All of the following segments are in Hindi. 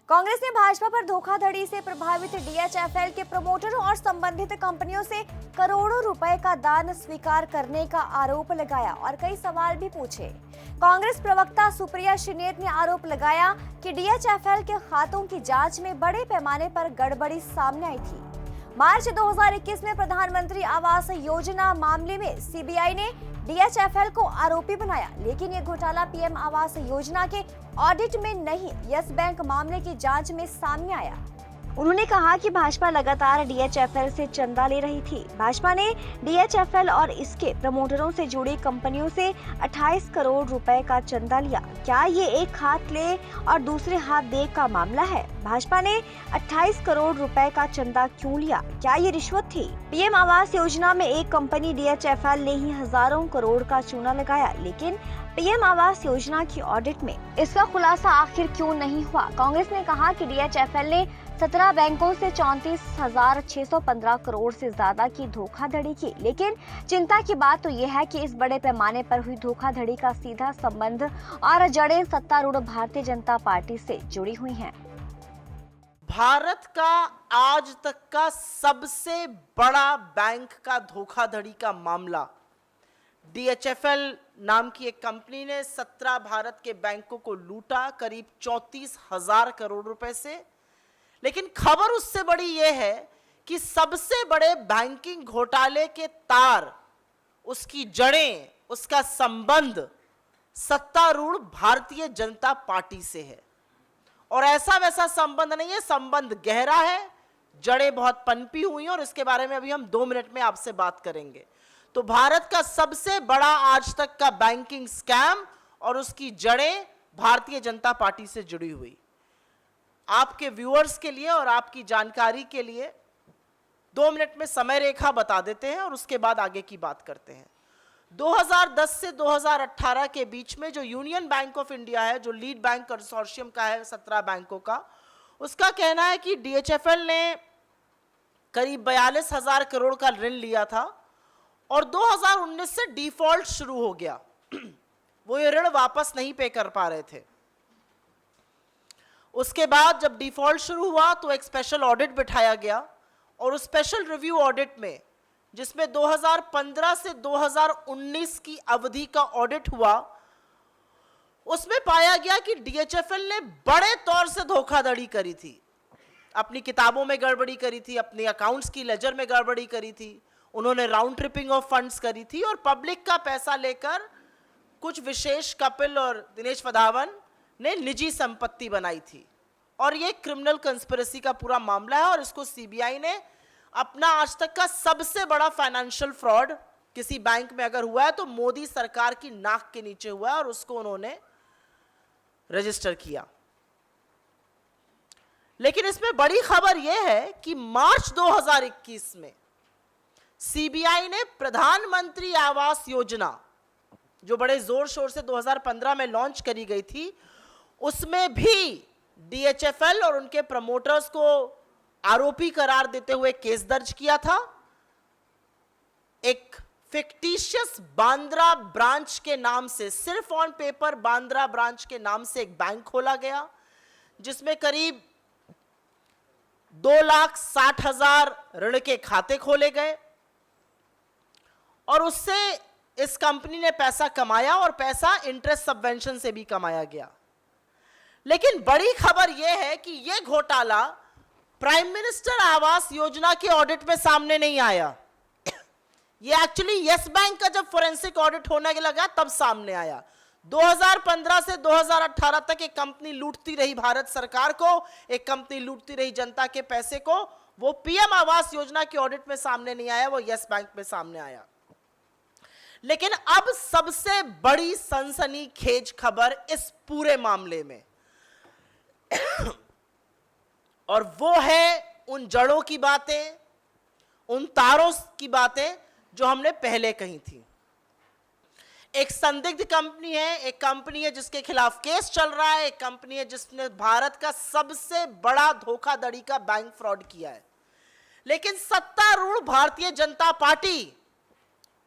कांग्रेस ने भाजपा पर धोखाधड़ी से प्रभावित डीएचएफएल के प्रमोटरों और संबंधित कंपनियों से करोड़ों रुपए का दान स्वीकार करने का आरोप लगाया और कई सवाल भी पूछे। कांग्रेस प्रवक्ता सुप्रिया श्रीनेत ने आरोप लगाया कि डीएचएफएल के खातों की जांच में बड़े पैमाने पर गड़बड़ी सामने आई थी। मार्च 2021 में प्रधानमंत्री आवास योजना मामले में सीबीआई ने डीएचएफएल को आरोपी बनाया, लेकिन ये घोटाला पीएम आवास योजना के ऑडिट में नहीं, यस बैंक मामले की जांच में सामने आया। उन्होंने कहा कि भाजपा लगातार डीएचएफएल से चंदा ले रही थी। भाजपा ने डीएचएफएल और इसके प्रमोटरों से जुड़ी कंपनियों से 28 करोड़ रुपए का चंदा लिया। क्या ये एक हाथ ले और दूसरे हाथ दे का मामला है? भाजपा ने 28 करोड़ रुपए का चंदा क्यों लिया? क्या ये रिश्वत थी? पीएम आवास योजना में एक कंपनी डीएचएफएल ने ही हजारों करोड़ का चूना लगाया, लेकिन पीएम आवास योजना की ऑडिट में इसका खुलासा आखिर क्यों नहीं हुआ? कांग्रेस ने कहा कि डीएचएफएल ने 17 बैंकों से 34,615 करोड़ से ज्यादा की धोखाधड़ी की, लेकिन चिंता की बात तो यह है कि इस बड़े पैमाने पर हुई धोखाधड़ी का सीधा संबंध और जड़ें सत्तारूढ़ भारतीय जनता पार्टी से जुड़ी हुई हैं। भारत का आज तक का सबसे बड़ा बैंक का धोखाधड़ी का मामला, डीएचएफएल नाम की एक कंपनी ने 17 भारत के बैंकों को लूटा करीब 34,000 करोड़ रुपए से। लेकिन खबर उससे बड़ी यह है कि सबसे बड़े बैंकिंग घोटाले के तार, उसकी जड़ें, उसका संबंध सत्तारूढ़ भारतीय जनता पार्टी से है। और ऐसा वैसा संबंध नहीं है, संबंध गहरा है, जड़ें बहुत पनपी हुई हैं और इसके बारे में अभी हम 2 मिनट में आपसे बात करेंगे। तो भारत का सबसे बड़ा आज तक का बैंकिंग स्कैम और उसकी जड़ें भारतीय जनता पार्टी से जुड़ी हुई। आपके व्यूअर्स के लिए और आपकी जानकारी के लिए 2 मिनट में समय रेखा बता देते हैं और उसके बाद आगे की बात करते हैं। 2010 से 2018 के बीच में जो यूनियन बैंक ऑफ इंडिया है, जो लीड बैंक कंसोर्शियम का है 17 बैंकों का, उसका कहना है कि डीएचएफएल ने करीब 42,000 करोड़ का ऋण लिया था और 2019 से डिफॉल्ट शुरू हो गया। वो ये ऋण वापस नहीं पे कर पा रहे थे। उसके बाद जब डिफॉल्ट शुरू हुआ तो एक स्पेशल ऑडिट बिठाया गया और उस स्पेशल रिव्यू ऑडिट में, जिसमें 2015 से 2019 की अवधि का ऑडिट हुआ, उसमें पाया गया कि डीएचएफएल ने बड़े तौर से धोखाधड़ी करी थी। अपनी किताबों में गड़बड़ी करी थी, अपने अकाउंट्स की लेजर में गड़बड़ी करी थी, उन्होंने राउंड ट्रिपिंग ऑफ फंड्स करी थी और पब्लिक का पैसा लेकर कुछ विशेष कपिल और दिनेश वधावन ने निजी संपत्ति बनाई थी। और ये क्रिमिनल कंस्पिरेसी का पूरा मामला है और इसको सीबीआई ने अपना आज तक का सबसे बड़ा फाइनेंशियल फ्रॉड किसी बैंक में अगर हुआ है तो मोदी सरकार की नाक के नीचे हुआ है और उसको उन्होंने रजिस्टर किया। लेकिन इसमें बड़ी खबर यह है कि मार्च 2021 में सीबीआई ने प्रधानमंत्री आवास योजना, जो बड़े जोर शोर से 2015 में लॉन्च करी गई थी, उसमें भी डीएचएफएल और उनके प्रमोटर्स को आरोपी करार देते हुए केस दर्ज किया था। एक फिक्टिशियस बांद्रा ब्रांच के नाम से, सिर्फ ऑन पेपर बांद्रा ब्रांच के नाम से एक बैंक खोला गया, जिसमें करीब 2,60,000 ऋण के खाते खोले गए और उससे इस कंपनी ने पैसा कमाया और पैसा इंटरेस्ट सबवेंशन से भी कमाया गया। लेकिन बड़ी खबर यह है कि यह घोटाला प्राइम मिनिस्टर आवास योजना के ऑडिट में सामने नहीं आया। यह एक्चुअली यस बैंक का जब फोरेंसिक ऑडिट होने लगा तब सामने आया। 2015 से 2018 तक एक कंपनी लूटती रही भारत सरकार को, एक कंपनी लूटती रही जनता के पैसे को। वो पीएम आवास योजना के ऑडिट में सामने नहीं आया, वो यस बैंक में सामने आया। लेकिन अब सबसे बड़ी सनसनीखेज खबर इस पूरे मामले में और वो है उन जड़ों की बातें, उन तारों की बातें जो हमने पहले कही थी। एक संदिग्ध कंपनी है, एक कंपनी है जिसके खिलाफ केस चल रहा है, एक कंपनी है जिसने भारत का सबसे बड़ा धोखाधड़ी का बैंक फ्रॉड किया है। लेकिन सत्तारूढ़ भारतीय जनता पार्टी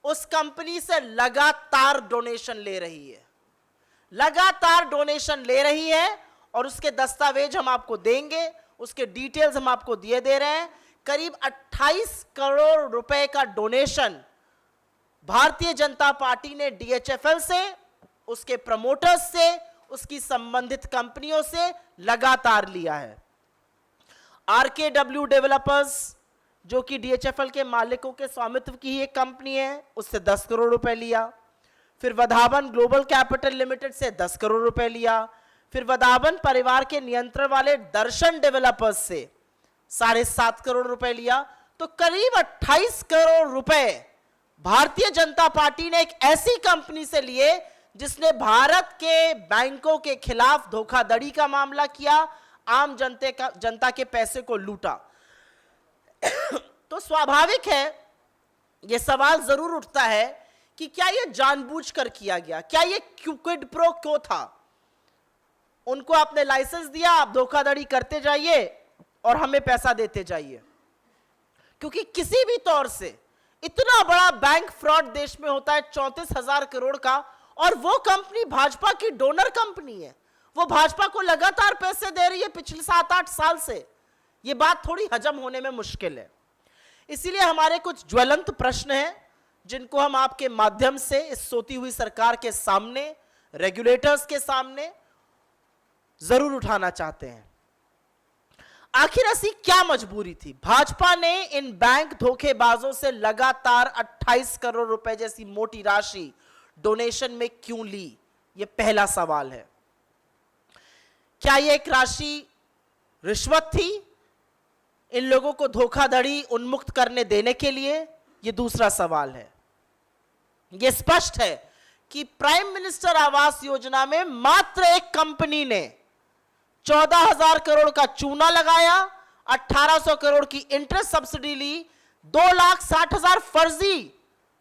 उस कंपनी से लगातार डोनेशन ले रही है, लगातार डोनेशन ले रही है और उसके दस्तावेज हम आपको देंगे, उसके डिटेल्स हम आपको दिए दे रहे हैं। करीब 28 करोड़ रुपए का डोनेशन भारतीय जनता पार्टी ने डीएचएफएल से, उसके प्रमोटर्स से, उसकी संबंधित कंपनियों से लगातार लिया है। आरकेडब्ल्यू डेवलपर्स, जो कि डीएचएफएल के मालिकों के स्वामित्व की ही एक कंपनी है, उससे 10 करोड़ रुपए लिया। फिर वधावन ग्लोबल कैपिटल लिमिटेड से 10 करोड़ रुपए लिया। फिर वधावन परिवार के नियंत्रण वाले दर्शन डेवलपर्स से 7.5 करोड़ रुपए लिया। तो करीब 28 करोड़ रुपए भारतीय जनता पार्टी ने एक ऐसी कंपनी से लिए जिसने भारत के बैंकों के खिलाफ धोखाधड़ी का मामला किया, आम जनता के पैसे को लूटा। तो स्वाभाविक है, यह सवाल जरूर उठता है कि क्या यह जानबूझकर किया गया, क्या यह क्विड प्रो क्यो था। उनको आपने लाइसेंस दिया, आप धोखाधड़ी करते जाइए और हमें पैसा देते जाइए, क्योंकि किसी भी तौर से इतना बड़ा बैंक फ्रॉड देश में होता है 34,000 करोड़ का, और वो कंपनी भाजपा की डोनर कंपनी है, वो भाजपा को लगातार पैसे दे रही है पिछले 7-8 साल से। ये बात थोड़ी हजम होने में मुश्किल है। इसीलिए हमारे कुछ ज्वलंत प्रश्न हैं जिनको हम आपके माध्यम से इस सोती हुई सरकार के सामने, रेगुलेटर्स के सामने जरूर उठाना चाहते हैं। आखिर ऐसी क्या मजबूरी थी? भाजपा ने इन बैंक धोखेबाजों से लगातार 28 करोड़ रुपए जैसी मोटी राशि डोनेशन में क्यों ली? यह पहला सवाल है। क्या यह एक राशि रिश्वत थी इन लोगों को धोखाधड़ी उन्मुक्त करने देने के लिए? यह दूसरा सवाल है। यह स्पष्ट है कि प्राइम मिनिस्टर आवास योजना में मात्र एक कंपनी ने 14,000 करोड़ का चूना लगाया, 1,800 करोड़ की इंटरेस्ट सब्सिडी ली, 2,60,000 फर्जी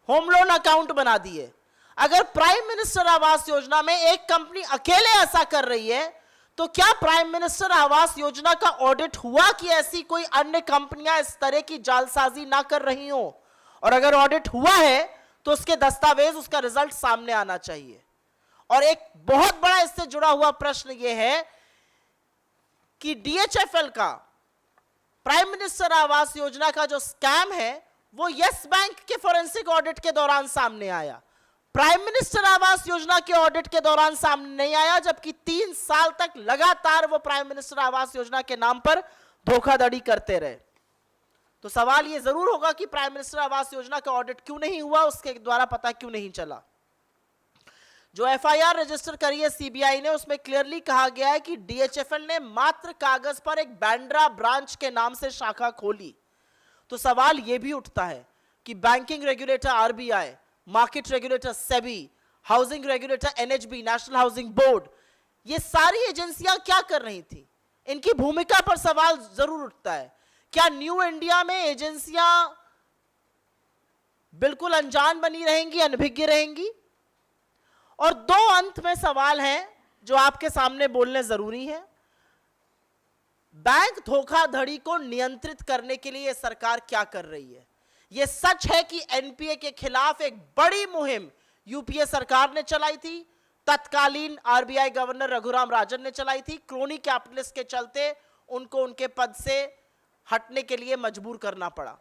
होम लोन अकाउंट बना दिए। अगर प्राइम मिनिस्टर आवास योजना में एक कंपनी अकेले ऐसा कर रही है, तो क्या प्राइम मिनिस्टर आवास योजना का ऑडिट हुआ कि ऐसी कोई अन्य कंपनियां इस तरह की जालसाजी ना कर रही हो? और अगर ऑडिट हुआ है तो उसके दस्तावेज, उसका रिजल्ट सामने आना चाहिए। और एक बहुत बड़ा इससे जुड़ा हुआ प्रश्न यह है कि डीएचएफएल का प्राइम मिनिस्टर आवास योजना का जो स्कैम है वो यस बैंक के फोरेंसिक ऑडिट के दौरान सामने आया। प्राइम मिनिस्टर आवास योजना के ऑडिट के दौरान सामने नहीं आया, जबकि 3 साल तक लगातार वो प्राइम मिनिस्टर आवास योजना के नाम पर धोखाधड़ी करते रहे। तो सवाल ये जरूर होगा कि प्राइम मिनिस्टर आवास योजना का ऑडिट क्यों नहीं हुआ, उसके द्वारा पता क्यों नहीं चला। जो एफआईआर रजिस्टर करी है सीबीआई ने, उसमें क्लियरली कहा गया है कि डीएचएफएल ने मात्र कागज पर एक बांद्रा ब्रांच के नाम से शाखा खोली। तो सवाल यह भी उठता है कि banking regulator RBI, market regulator SEBI, housing regulator NHB, national housing board, ये सारी एजेंसियां क्या कर रही थी? इनकी भूमिका पर सवाल जरूर उठता है। क्या न्यू इंडिया में एजेंसियां बिल्कुल अनजान बनी रहेंगी, अनभिज्ञ रहेंगी? और 2 अंत में सवाल हैं जो आपके सामने बोलने जरूरी है। बैंक धोखाधड़ी को नियंत्रित करने के लिए सरकार क्या कर रही है? यह सच है कि एनपीए के खिलाफ एक बड़ी मुहिम यूपीए सरकार ने चलाई थी, तत्कालीन आरबीआई गवर्नर रघुराम राजन ने चलाई थी। क्रोनी कैपिटलिस्ट के चलते उनको उनके पद से हटने के लिए मजबूर करना पड़ा।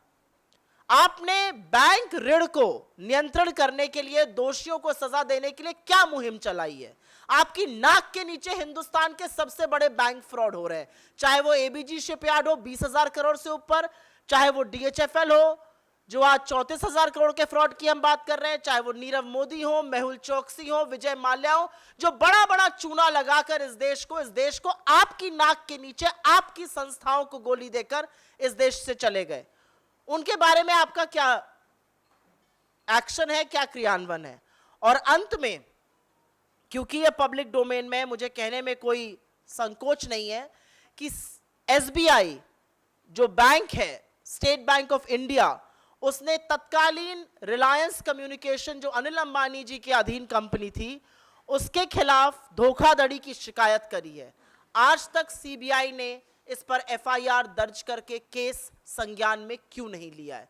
आपने बैंक ऋण को नियंत्रण करने के लिए, दोषियों को सजा देने के लिए क्या मुहिम चलाई है? आपकी नाक के नीचे हिंदुस्तान के सबसे बड़े बैंक फ्रॉड हो रहे हैं, चाहे वो एबीजी शिपयार्ड हो 20,000 करोड़ से ऊपर, चाहे वो डीएचएफएल हो जो आज 34,000 करोड़ के फ्रॉड की हम बात कर रहे हैं, चाहे वो नीरव मोदी हो, मेहुल चोकसी हो, विजय माल्या हो, जो बड़ा बड़ा चूना लगाकर इस देश को आपकी नाक के नीचे, आपकी संस्थाओं को गोली देकर इस देश से चले गए। उनके बारे में आपका क्या एक्शन है, क्या क्रियान्वयन है? और अंत में, क्योंकि यह पब्लिक डोमेन में, मुझे कहने में कोई संकोच नहीं है कि एसबीआई जो बैंक है, स्टेट बैंक ऑफ इंडिया, उसने तत्कालीन रिलायंस कम्युनिकेशन जो अनिल अंबानी जी के अधीन कंपनी थी, उसके खिलाफ धोखाधड़ी की शिकायत करी है। आज तक सीबीआई ने इस पर एफआईआर दर्ज करके केस संज्ञान में क्यों नहीं लिया है?